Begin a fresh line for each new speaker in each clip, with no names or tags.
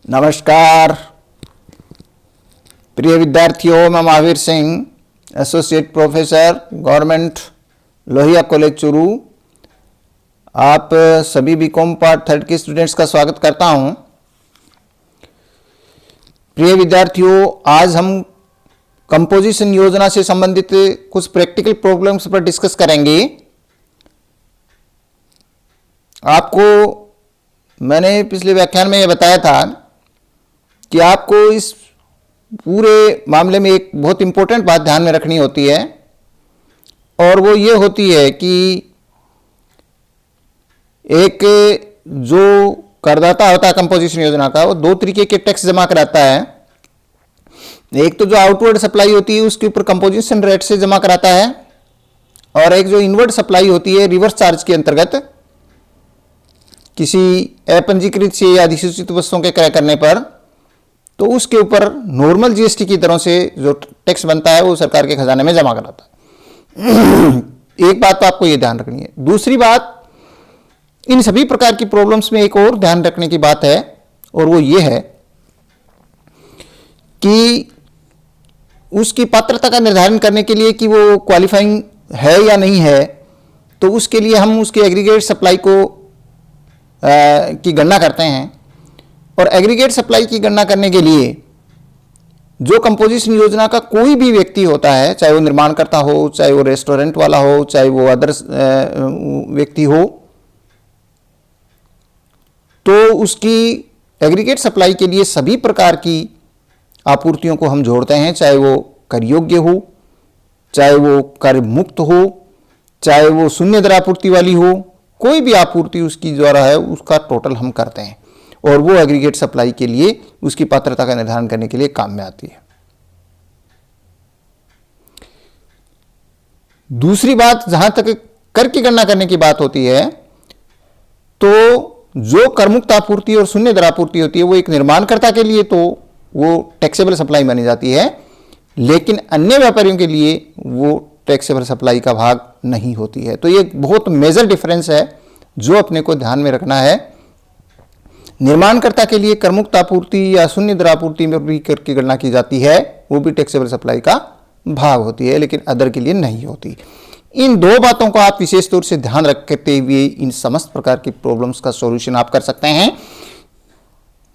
नमस्कार प्रिय विद्यार्थियों, मैं Mahavir Singh, associate professor, government Lohia college Churu, आप सभी बीकॉम पार्ट 3 के स्टूडेंट्स का स्वागत करता हूं। प्रिय विद्यार्थियों, आज हम कंपोजिशन योजना से संबंधित कुछ प्रैक्टिकल प्रॉब्लम्स पर डिस्कस करेंगे। आपको मैंने पिछले व्याख्यान में यह बताया था कि आपको इस पूरे मामले में एक बहुत इंपॉर्टेंट बात ध्यान में रखनी होती है, और वो ये होती है कि एक जो करदाता होता है कंपोजिशन योजना का, वो दो तरीके के टैक्स जमा कराता है। एक तो जो आउटवर्ड सप्लाई होती है उसके ऊपर कंपोजिशन रेट से जमा कराता है, और एक जो इनवर्ड सप्लाई होती है रिवर्स चार्ज के अंतर्गत किसी अपंजीकृत से या अधिसूचित वस्तुओं के क्रय करने पर, तो उसके ऊपर नॉर्मल जीएसटी की तरह से जो टैक्स बनता है वो सरकार के खजाने में जमा कराता है। एक बात तो आपको ये ध्यान रखनी है। दूसरी बात, इन सभी प्रकार की प्रॉब्लम्स में एक और ध्यान रखने की बात है, और वो ये है कि उसकी पात्रता का निर्धारण करने के लिए कि वो क्वालिफाइंग है या नहीं है, तो उसके लिए हम उसके एग्रीगेट सप्लाई की गणना करते हैं। और एग्रीगेट सप्लाई की गणना करने के लिए जो कंपोजिशन योजना का कोई भी व्यक्ति होता है, चाहे वो निर्माणकर्ता हो, चाहे वो रेस्टोरेंट वाला हो, चाहे वो अदर व्यक्ति हो, तो उसकी एग्रीगेट सप्लाई के लिए सभी प्रकार की आपूर्तियों को हम जोड़ते हैं, चाहे वो कर योग्य हो, चाहे वो कर मुक्त हो, चाहे वो शून्य दर आपूर्ति वाली हो, कोई भी आपूर्ति उसकी द्वारा है उसका टोटल हम करते हैं, और वो एग्रीगेट सप्लाई के लिए उसकी पात्रता का निर्धारण करने के लिए काम में आती है। दूसरी बात, जहां तक कर की गणना करने की बात होती है, तो जो करमुक्त आपूर्ति और शून्य दर आपूर्ति होती है वो एक निर्माणकर्ता के लिए तो वो टैक्सेबल सप्लाई मानी जाती है, लेकिन अन्य व्यापारियों के लिए वो टैक्सेबल सप्लाई का भाग नहीं होती है। तो ये बहुत मेजर डिफरेंस है जो अपने को ध्यान में रखना है। निर्माणकर्ता के लिए करमुक्त आपूर्ति या शून्य दर आपूर्ति में भी कर की गणना की जाती है, वो भी टैक्सेबल सप्लाई का भाग होती है, लेकिन अदर के लिए नहीं होती। इन दो बातों को आप विशेष तौर से ध्यान रखते हुए इन समस्त प्रकार की प्रॉब्लम्स का सॉल्यूशन आप कर सकते हैं।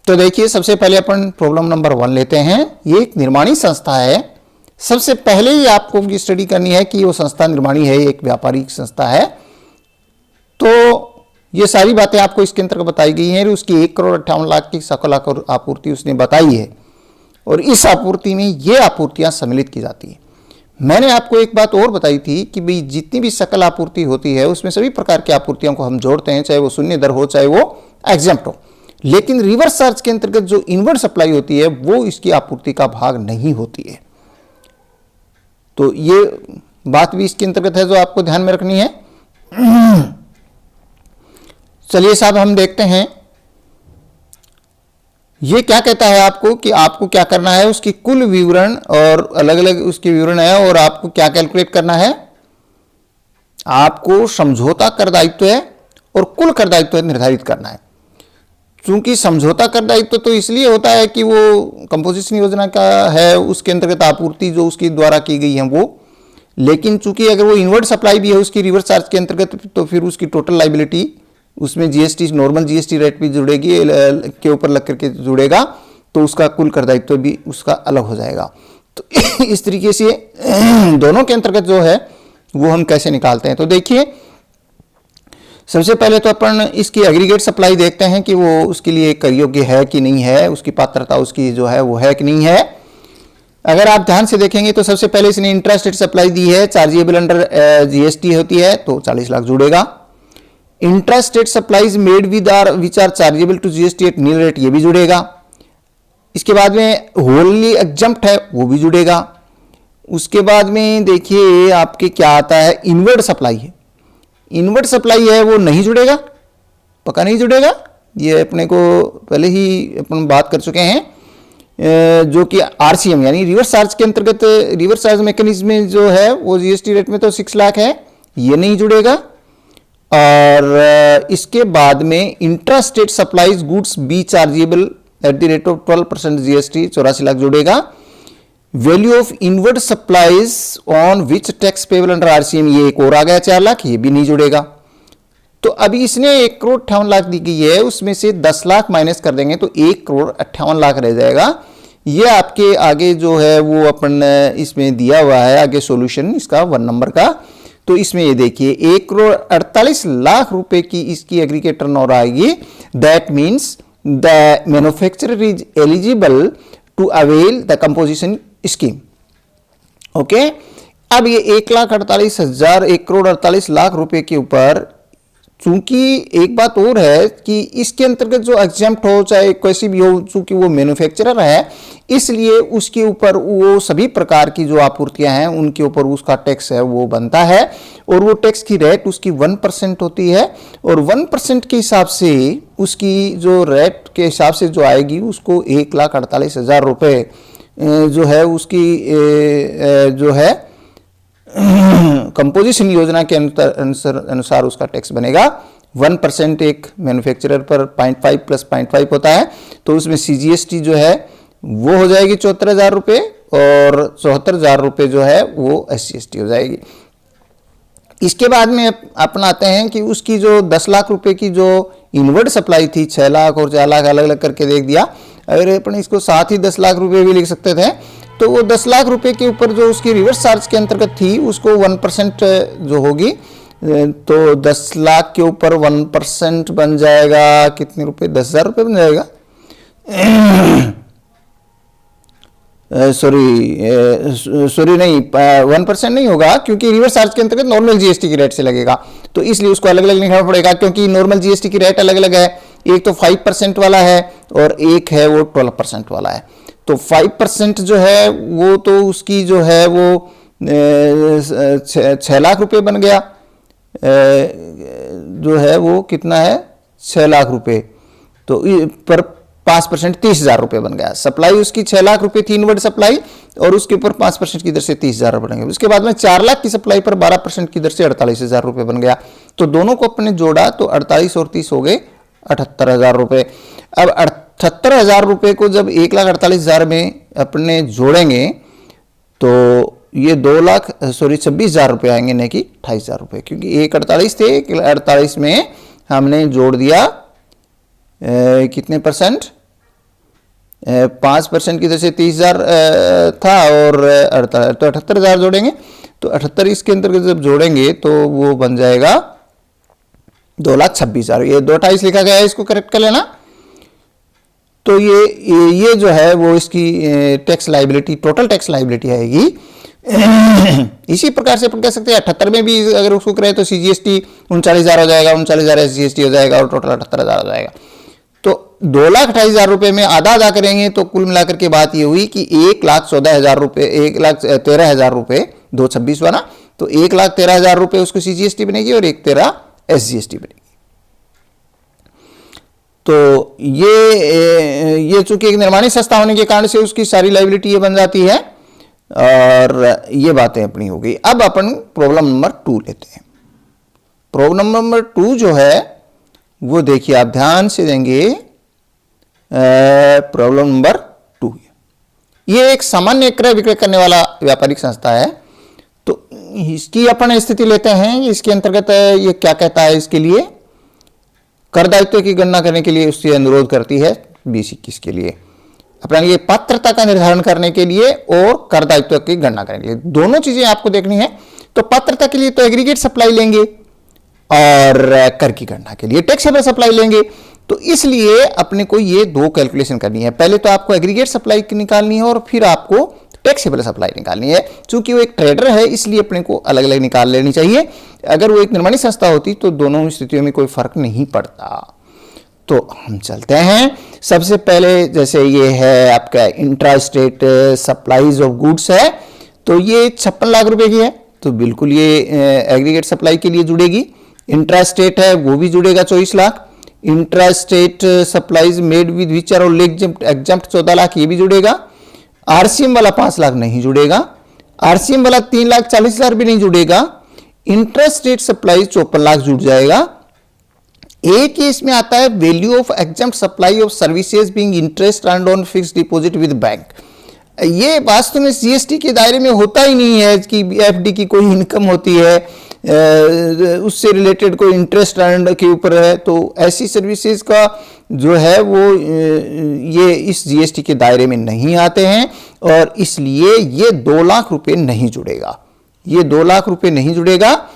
तो देखिए, सबसे पहले अपन प्रॉब्लम नंबर 1 लेते हैं। ये एक निर्माणी संस्था है। सबसे पहले ही आपको ये स्टडी करनी है कि वो संस्था निर्माणी है, एक व्यापारिक संस्था है। तो ये सारी बातें आपको इसके अंतर्गत बताई गई हैं। उसकी 1,58,00,000 की सकल आपूर्ति उसने बताई है, और इस आपूर्ति में ये आपूर्तियां सम्मिलित की जाती है। मैंने आपको एक बात और बताई थी कि भाई जितनी भी सकल आपूर्ति होती है उसमें सभी प्रकार की आपूर्तियों को हम जोड़ते हैं, चाहे वो शून्य दर हो, चाहे वो एग्जेम्प्ट हो, लेकिन रिवर्स चार्ज के अंतर्गत जो इनवर्ड सप्लाई होती है वो इसकी आपूर्ति का भाग नहीं होती है। तो ये बात भी इसके अंतर्गत है जो आपको ध्यान में रखनी है। चलिए साहब, हम देखते हैं ये क्या कहता है आपको कि आपको क्या करना है। उसकी कुल विवरण और अलग अलग उसके विवरण है, और आपको क्या कैलकुलेट करना है। आपको समझौता कर दायित्व है और कुल कर दायित्व निर्धारित करना है। चूंकि समझौता कर दायित्व तो इसलिए होता है कि वो कंपोजिशन योजना का है, उसके अंतर्गत आपूर्ति जो उसके द्वारा की गई है वो, लेकिन चूंकि अगर वो इनवर्ड सप्लाई भी है उसकी रिवर्स चार्ज के अंतर्गत, तो फिर उसकी टोटल लाइबिलिटी उसमें जीएसटी, नॉर्मल जीएसटी रेट भी जुड़ेगी, के ऊपर लग करके जुड़ेगा, तो उसका कुल कर दायित्व भी उसका अलग हो जाएगा। तो इस तरीके से दोनों के अंतर्गत जो है वो हम कैसे निकालते हैं। तो देखिए, सबसे पहले तो अपन इसकी एग्रीगेट सप्लाई देखते हैं कि वो उसके लिए कर योग्य है कि नहीं है, उसकी पात्रता उसकी जो है वो है कि नहीं है। अगर आप ध्यान से देखेंगे तो सबसे पहले इसने इंट्रास्टेट सप्लाई दी है, चार्जेबल अंडर जीएसटी होती है, तो 40 लाख जुड़ेगा। Intrastate supplies made with are which are chargeable to GST at nil rate, ये भी जुड़ेगा। इसके बाद में होलली एग्जम्प्ट है, वो भी जुड़ेगा। उसके बाद में देखिए आपके क्या आता है, इनवर्ड सप्लाई है। इनवर्ड सप्लाई है वो नहीं जुड़ेगा, पक्का नहीं जुड़ेगा। ये अपने को पहले ही अपन बात कर चुके हैं, जो कि आरसीएम यानी रिवर्स चार्ज के अंतर्गत, रिवर्स चार्ज मैकेनिज्म में जो है वो जीएसटी रेट में तो 6 लाख है, ये नहीं जुड़ेगा। और इसके बाद में intra state supplies goods be chargeable at the rate of 12% GST 84 lakh जुड़ेगा। Value of inward supplies on which tax payable under RCM, ये एक और आ गया 4 लाख, ये भी नहीं जुड़ेगा। तो अभी इसने 1,58,00,000 दी गई है, उसमें से 10 लाख माइनस कर देंगे तो 1,58,00,000 रह जाएगा। ये आपके आगे जो है वो अपन इसमें दिया हुआ है आगे सॉल्यूशन इसका 1 नंबर का। तो इसमें ये देखिए 1,48,00,000 रुपए की इसकी एग्रीगेट टर्नओवर आएगी। That means the manufacturer is eligible to avail the composition scheme. Okay, अब ये 1,48,000 1,48,00,000 रुपए के ऊपर, चूंकि एक बात और है कि इसके अंतर्गत जो एग्जेम्प्ट हो चाहे कैसी भी हो, चूंकि वो मैन्युफैक्चरर है इसलिए उसके ऊपर वो सभी प्रकार की जो आपूर्तियां हैं उनके ऊपर उसका टैक्स है वो बनता है, और वो टैक्स की रेट उसकी 1% होती है। और 1% के हिसाब से उसकी जो रेट के हिसाब से जो आएगी उसको 1,48,000 रुपये जो है उसकी जो है कंपोजिशन योजना के अनुसार उसका टैक्स बनेगा। 1% एक मैन्युफैक्चरर पर 0.5 प्लस 0.5 होता है, तो उसमें सीजीएसटी जो है वो हो जाएगी 74,000 रुपये, और 74,000 रुपये जो है वो एसजीएसटी हो जाएगी। इसके बाद में अपन आते हैं कि उसकी जो 10 लाख रुपए की जो इनवर्ड सप्लाई थी, 6 लाख और 4 लाख अलग अलग करके देख दिया। अगर अपन इसको साथ ही 10 लाख रुपए भी लिख सकते थे, तो वो 10 लाख रुपए के ऊपर जो उसकी रिवर्स चार्ज के अंतर्गत थी उसको 1% जो होगी, तो 10 लाख के ऊपर 1% बन जाएगा कितने रुपए, 10,000 रुपये बन जाएगा। सॉरी नहीं, 1% नहीं होगा, क्योंकि रिवर्स चार्ज के अंतर्गत नॉर्मल जीएसटी की रेट से लगेगा, तो इसलिए उसको अलग अलग लिखना पड़ेगा, क्योंकि नॉर्मल जीएसटी की रेट अलग अलग है। एक तो 5% वाला है और एक है वो 12% वाला है। तो 5% जो है वो तो उसकी जो है वो 6 लाख रुपए बन गया, जो है वो कितना है 6 लाख रुपए, तो पर 5% 30,000 रुपये बन गया। सप्लाई उसकी 6 लाख रुपए थी इनवर्ड सप्लाई, और उसके ऊपर 5% की दर से 30,000 बनेंगे। उसके बाद में 4 लाख की सप्लाई पर 12% की दर से 48,000 रुपये बन गया। तो दोनों को अपने जोड़ा तो 48 और 30 हो गए 78,000 रुपये। अब 78,000 रुपये को जब 1,48,000 में अपने जोड़ेंगे तो ये 26,000 रुपये आएंगे, नहीं कि 28,000 रुपये, क्योंकि 1,48 थे, 1,48 में हमने जोड़ दिया कितने परसेंट, 5% की तरह से 30,000 था, और 78,000 जोड़ेंगे, तो 78 इसके अंतर्गत जब जोड़ेंगे तो वो बन जाएगा 2,26,000। ये 2,28 लिखा गया है, इसको करेक्ट कर लेना। तो ये जो है वो इसकी tax liability, total tax liability आएगी। इसी प्रकार से अपन कह सकते हैं 78 में भी अगर उसको करें तो सीजीएसटी 39,000 हो जाएगा, 39,000 एसजीएसटी हो जाएगा, और टोटल 78,000 हो जाएगा। तो 2,28,000 रुपये में आधा करेंगे तो कुल मिलाकर के बात ये हुई कि 1,14,000 रुपये, 1,13,000 रुपये 226 वाला, तो 1,13,000 रुपये उसको सीजीएसटी बनेगी और 1,13 एसजीएसटी बनेगी। तो ये चूंकि एक निर्माणी संस्था होने के कारण से उसकी सारी लाइबिलिटी ये बन जाती है, और ये बातें अपनी हो गई। अब अपन प्रॉब्लम नंबर 2 लेते हैं। प्रॉब्लम नंबर 2 जो है वो देखिए आप ध्यान से देंगे। प्रॉब्लम नंबर 2 ये एक सामान्य क्रय विक्रय करने वाला व्यापारिक संस्था है। तो इसकी अपन स्थिति लेते हैं। इसके अंतर्गत ये क्या कहता है, इसके लिए कर दायित्व की गणना करने के लिए उससे अनुरोध करती है 2021 के लिए अपना ये पात्रता का निर्धारण करने के लिए और कर दायित्व की गणना करने के लिए, दोनों चीजें आपको देखनी है। तो पात्रता के लिए तो एग्रीगेट सप्लाई लेंगे और कर की गणना के लिए टैक्सेबल सप्लाई लेंगे। तो इसलिए अपने को ये 2 कैलकुलेशन करनी है। पहले तो आपको एग्रीगेट सप्लाई निकालनी है और फिर आपको टैक्सेबल सप्लाई निकालनी है। चूंकि वो एक ट्रेडर है इसलिए अपने को अलग अलग निकाल लेनी चाहिए। अगर वो एक निर्माणी संस्था होती तो दोनों स्थितियों में कोई फर्क नहीं पड़ता। तो हम चलते हैं। सबसे पहले जैसे ये है आपका intra state supplies of goods है, तो ये 56 लाख रुपए की है, तो बिल्कुल ये एग्रीगेट सप्लाई के लिए जुड़ेगी। इंट्रा स्टेट है वो भी जुड़ेगा 24 lakh. Intra state supplies made with which are exempt 14 lakh, ये भी जुड़ेगा। आरसीएम वाला 5 लाख नहीं जुड़ेगा। आरसीएम वाला 3,40,000 भी नहीं जुड़ेगा। इंट्रा स्टेट सप्लाई 54 लाख जुड़ जाएगा। एक केस में आता है value of exempt supply of services being interest earned on fixed deposit with bank. ये वास्तव में जीएसटी के दायरे में होता ही नहीं है कि एफडी की कोई इनकम होती है, उससे रिलेटेड कोई इंटरेस्ट अर्न के ऊपर है, तो ऐसी सर्विसेज का जो है वो ये इस जीएसटी के दायरे में नहीं आते हैं और इसलिए ये 2 लाख रुपए नहीं जुड़ेगा, ये 2 लाख रुपए नहीं जुड़ेगा।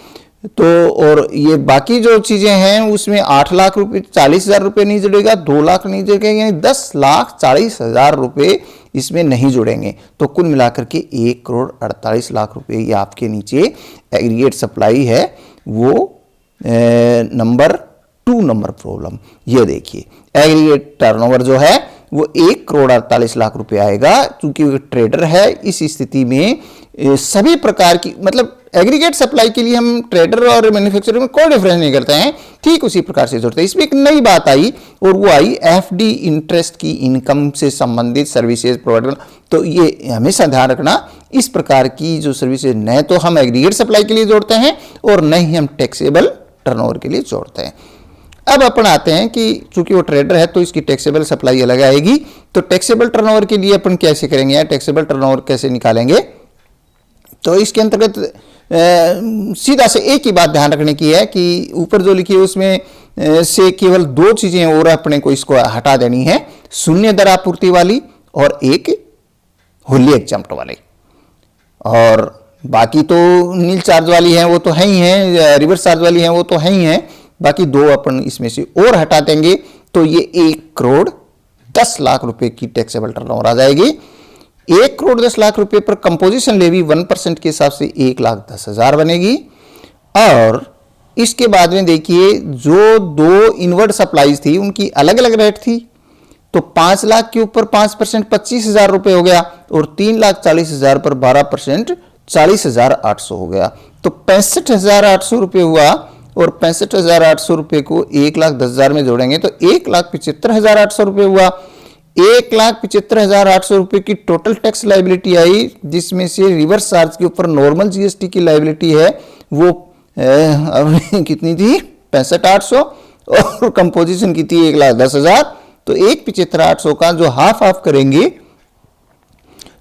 तो और ये बाकी जो चीजें हैं उसमें 8 लाख रुपए 40,000 रुपये नहीं जुड़ेगा, 2 लाख नहीं जुड़ेगा, यानी 10,40,000 रुपये इसमें नहीं जुड़ेंगे। तो कुल मिलाकर के 1,48,00,000 रुपये ये आपके नीचे एग्रीगेट सप्लाई है। वो नंबर 2 नंबर प्रॉब्लम, ये देखिए एग्रीगेट टर्नओवर जो है वो 1,48,00,000 रुपये आएगा। क्योंकि वो ट्रेडर है, इस स्थिति में सभी प्रकार की मतलब एग्रीगेट सप्लाई के लिए हम ट्रेडर और मैन्युफैक्चरर में कोई डिफरेंस नहीं करते हैं, ठीक उसी प्रकार से जोड़ते हैं। इसमें एक नई बात आई और वो आई एफडी इंटरेस्ट की इनकम से संबंधित सर्विसेज प्रोवाइड। तो ये हमेशा ध्यान रखना, इस प्रकार की जो सर्विसेज न तो हम एग्रीगेट सप्लाई के लिए जोड़ते हैं और न ही हम टैक्सेबल टर्नओवर के लिए जोड़ते हैं। अब अपन आते हैं कि चूंकि वो ट्रेडर है तो इसकी टैक्सेबल सप्लाई अलग आएगी। तो टैक्सेबल टर्नओवर के लिए अपन कैसे करेंगे या टैक्सेबल टर्नओवर कैसे निकालेंगे, तो इसके अंतर्गत सीधा से एक ही बात ध्यान रखने की है कि ऊपर जो लिखी है उसमें से केवल 2 चीजें और अपने को इसको हटा देनी है, शून्य दर आपूर्ति वाली और एक होली एग्जम्प्ट वाली। और बाकी तो नील चार्ज वाली है वो तो है ही है, रिवर्स चार्ज वाली है वो तो है ही है, बाकी 2 अपन इसमें से और हटा देंगे तो ये 1,10,00,000 रुपए की टैक्सेबल टर्नओवर आ जाएगी। 1,10,00,000 रुपए पर कंपोजिशन लेवी 1% के हिसाब से 1,10,000 बनेगी। और इसके बाद में देखिए जो 2 इनवर्ड सप्लाईज थी उनकी अलग अलग रेट थी, तो 5 लाख के ऊपर 5% 25,000 रुपए हो गया और 3,40,000 पर 12% 40,800 हो गया, तो 65,800 रुपए हुआ। और 65,800 रुपए को 1,10,000 में जोड़ेंगे तो 1,75,800 रुपए हुआ। 1,75,800 रुपए की टोटल टैक्स लाइबिलिटी आई, जिसमें से रिवर्स चार्ज के ऊपर नॉर्मल जीएसटी की लाइबिलिटी है वो कितनी थी 65,800 और कंपोजिशन की थी 1,10,000। तो 1,75,800 का जो हाफ हाफ करेंगे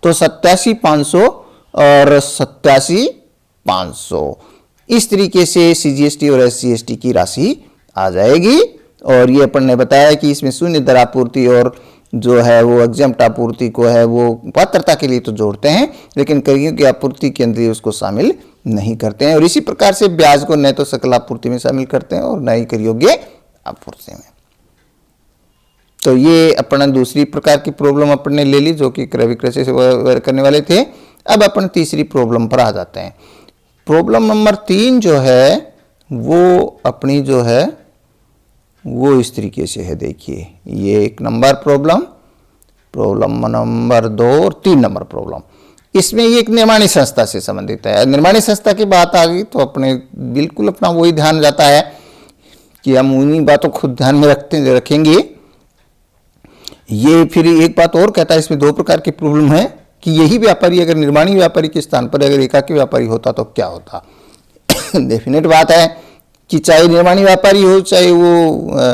तो 87,500 और 87,500 इस तरीके से सीजीएसटी और एसजीएसटी की राशि आ जाएगी। और ये अपन ने बताया कि इसमें शून्य दर आपूर्ति और जो है वो एग्जम्प्ट आपूर्ति को है वो पात्रता के लिए तो जोड़ते हैं, लेकिन करियों की आपूर्ति के अंदर उसको शामिल नहीं करते हैं। और इसी प्रकार से ब्याज को न तो सकल आपूर्ति में शामिल करते हैं और न ही कर योग्य आपूर्ति में। तो ये अपन दूसरी प्रकार की प्रॉब्लम अपन ने ले ली जो कि क्रय विक्रय से करने वाले थे। अब अपन तीसरी प्रॉब्लम पर आ जाते हैं। प्रॉब्लम नंबर 3 जो है वो अपनी जो है वो इस तरीके से है, देखिए ये 1 नंबर प्रॉब्लम, प्रॉब्लम नंबर 2 और 3 नंबर प्रॉब्लम। इसमें ये एक निर्माणी संस्था से संबंधित है। निर्माणी संस्था की बात आ गई तो अपने बिल्कुल अपना वही ध्यान जाता है कि हम उन्हीं बातों को ध्यान में रखेंगे। ये फिर एक बात और कहता है, इसमें 2 प्रकार की प्रॉब्लम है कि यही व्यापारी अगर निर्माणी व्यापारी के स्थान पर अगर एकाकी व्यापारी होता तो क्या होता। डेफिनेट बात है कि चाहे निर्माणी व्यापारी हो चाहे वो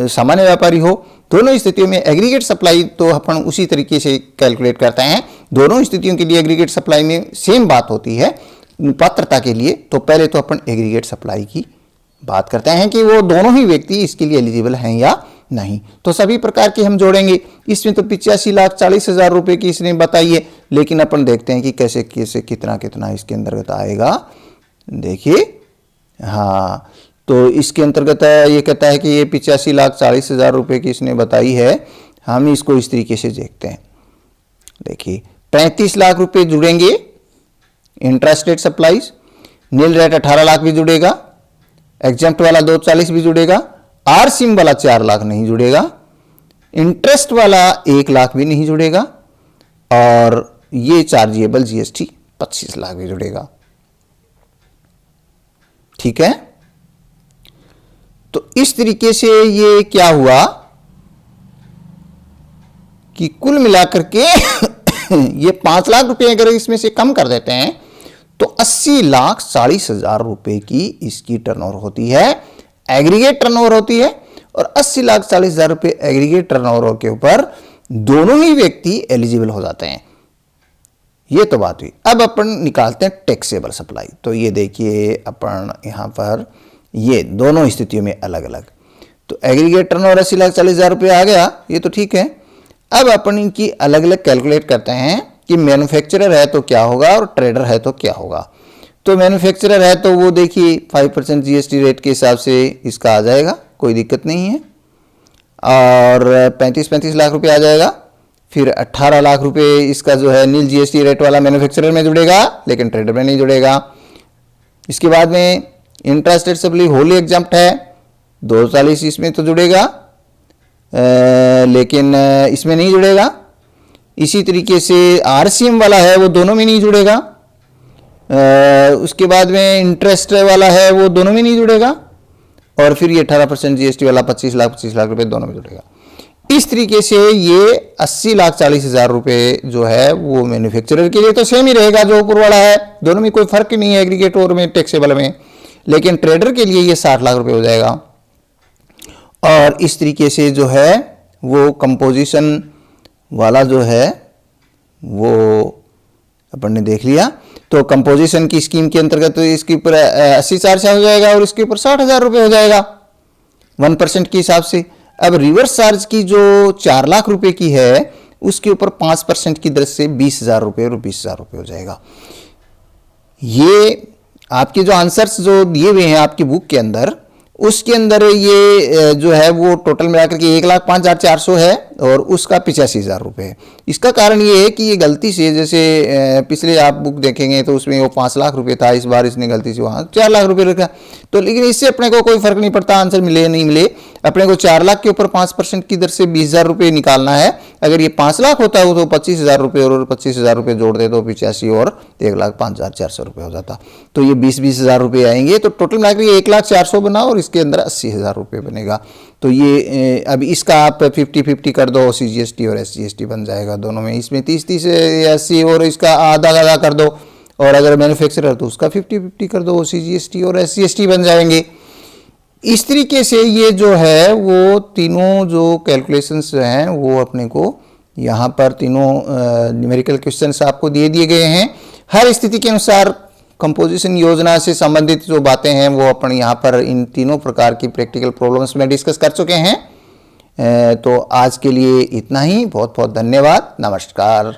सामान्य व्यापारी हो, दोनों स्थितियों में एग्रीगेट सप्लाई तो अपन उसी तरीके से कैलकुलेट करते हैं। दोनों स्थितियों के लिए एग्रीगेट सप्लाई में सेम बात होती है पात्रता के लिए। तो पहले तो अपन एग्रीगेट सप्लाई की बात करते हैं कि वो दोनों ही व्यक्ति इसके लिए एलिजिबल हैं या नहीं। तो सभी प्रकार के हम जोड़ेंगे। इसमें तो 85,40,000 रुपए की इसने बताई है, लेकिन अपन देखते हैं कि कैसे कैसे कितना कितना इसके अंतर्गत आएगा। देखिए हाँ, तो इसके अंतर्गत ये कहता है कि ये 85,40,000 रुपए की इसने बताई है। हम इसको इस तरीके से देखते हैं। देखिए 35 लाख रुपए जुड़ेंगे intrastate supplies, nil rate 18 lakh भी जुड़ेगा, एग्जम्प्ट वाला 240 भी जुड़ेगा, आर सिम वाला 4 लाख नहीं जुड़ेगा, इंटरेस्ट वाला 1 लाख भी नहीं जुड़ेगा और ये चार्जेबल जीएसटी 25 लाख भी जुड़ेगा। ठीक है, तो इस तरीके से ये क्या हुआ कि कुल मिलाकर के ये 5 लाख रुपए अगर इसमें से कम कर देते हैं तो 80,40,000 रुपए की इसकी टर्नओवर होती है एग्रीगेट टर्नओवर होती है और 80,40,000 रुपये एग्रीगेट टर्नओवर के ऊपर दोनों ही व्यक्ति एलिजिबल हो जाते हैं। ये तो बात हुई। अब अपन निकालते हैं टैक्सेबल सप्लाई। तो ये देखिए अपन यहाँ पर ये दोनों स्थितियों में अलग अलग, तो एग्रीगेट टर्नओवर 80,40,000 रुपये आ गया, ये तो ठीक है। अब अपन इनकी अलग अलग कैलकुलेट करते हैं कि मैन्युफैक्चरर है तो क्या होगा और ट्रेडर है तो क्या होगा। तो मैन्युफैक्चरर है तो वो देखिए 5% जीएसटी रेट के हिसाब से इसका आ जाएगा, कोई दिक्कत नहीं है, और 35 लाख रुपए आ जाएगा। फिर 18 लाख रुपए इसका जो है नील जीएसटी रेट वाला मैन्युफैक्चरर में जुड़ेगा, लेकिन ट्रेडर में नहीं जुड़ेगा। इसके बाद में इंट्रास्टेट सप्लाई होली एग्जाम्प्ट है, 240 इसमें तो जुड़ेगा, लेकिन इसमें नहीं जुड़ेगा। इसी तरीके से आरसीएम वाला है वो दोनों में नहीं जुड़ेगा। उसके बाद में इंटरेस्ट वाला है वो दोनों में नहीं जुड़ेगा, और फिर ये 18% जीएसटी वाला 25 लाख रुपए दोनों में जुड़ेगा। इस तरीके से ये 80,40,000 रुपए जो है वो मैन्युफैक्चरर के लिए तो सेम ही रहेगा जो ऊपर वाला है, दोनों में कोई फर्क नहीं है एग्रीगेट और में टैक्सेबल में, लेकिन ट्रेडर के लिए ये 60 लाख रुपए हो जाएगा। और इस तरीके से जो है वो कंपोजिशन वाला जो है वो अपन ने देख लिया। तो कंपोजिशन की स्कीम के अंतर्गत तो इसके ऊपर 80 चार्ज हो जाएगा और इसके ऊपर 60,000 रुपये हो जाएगा 1% के हिसाब से। अब रिवर्स चार्ज की जो 4 लाख रुपए की है उसके ऊपर 5% की दर से 20,000 रुपये और 20,000 रुपये हो जाएगा। ये आपके जो आंसर्स जो दिए हुए हैं आपकी बुक के अंदर, उसके अंदर ये जो है वो टोटल मिलाकर के 1,05,400 है और उसका 85,000 रुपये है। इसका कारण ये है कि ये गलती से, जैसे पिछले आप बुक देखेंगे तो उसमें वो 5 लाख रुपये था, इस बार इसने गलती से वहाँ 4 लाख रुपये रखा। तो लेकिन इससे अपने को कोई फर्क नहीं पड़ता, आंसर मिले नहीं मिले, अपने को 4 लाख के ऊपर 5% की दर से 20,000 रुपये निकालना है। अगर ये 5 लाख होता है तो 25,000 रुपये और 25,000 रुपये जोड़ दे तो 85 और 1,05,400 रुपये हो जाता। तो ये 20,000 रुपये आएंगे, तो टोटल मिलाकर ये 1,04,000 बना और इसके अंदर 80,000 रुपये बनेगा। तो ये अब इसका आप 50-50 कर दो, CGST और SGST बन जाएगा दोनों में। इसमें 30-30 80 और इसका आधा कर दो, और अगर मैन्युफैक्चरर तो उसका 50-50 कर दो, CGST और SGST बन जाएंगे। इस तरीके से ये जो है वो तीनों जो कैलकुलेशंस हैं वो अपने को यहाँ पर तीनों न्यूमेरिकल क्वेश्चंस आपको दिए गए हैं। हर स्थिति के अनुसार कंपोजिशन योजना से संबंधित जो बातें हैं वो अपन यहाँ पर इन तीनों प्रकार की प्रैक्टिकल प्रॉब्लम्स में डिस्कस कर चुके हैं। तो आज के लिए इतना ही। बहुत बहुत धन्यवाद। नमस्कार।